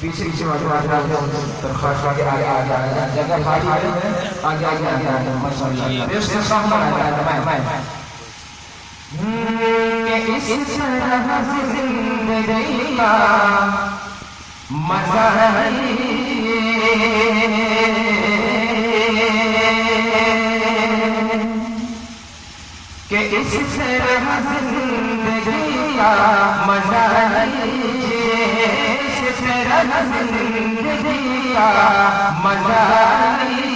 पीछे पीछे दरख्वास्त के आगे जगह खाली है आगे माशाअल्लाह इस तरह जिंदगी का मजा कि इस तरह जिंदगी का मजा इस तरह जिंदगी का मजा इस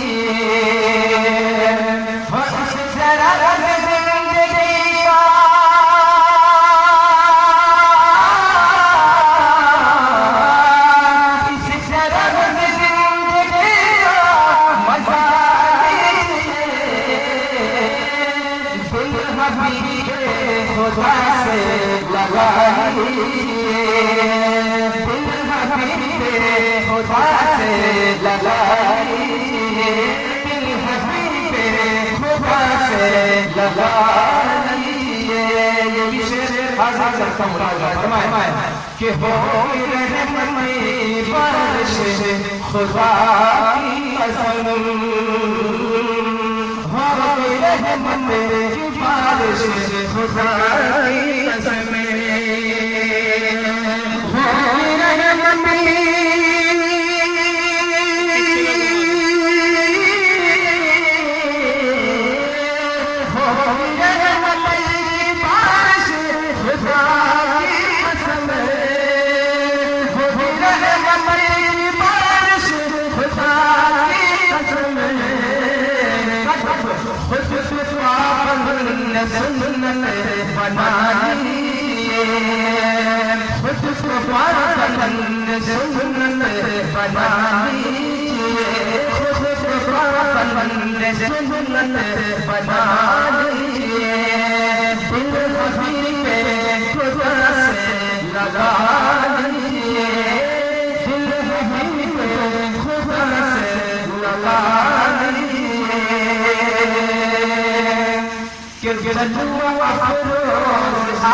तरह जिंदगी का इस तरह जिंदगी का मजा खुदा से लगाइए दिल हबीबे खुदा से लगाइए दिल हबीबे खुदा से लगाइए ये विशेष हाजिर करता हूँ फरमाए कि हो रहमत बारिश खुदा की कसम हो रहमत बारिश खुदा की कसम हो रहमत बारिश खुदा की कसम हो रहमत बारिश खुदा की कसम सुन्नत बनानी खुद सुन्नत बनानी खुद सुन्नत बनानी दिल हबीबे खुदा से लगानी दिल हबीबे खुदा से लगानी कि जलवा अफरोज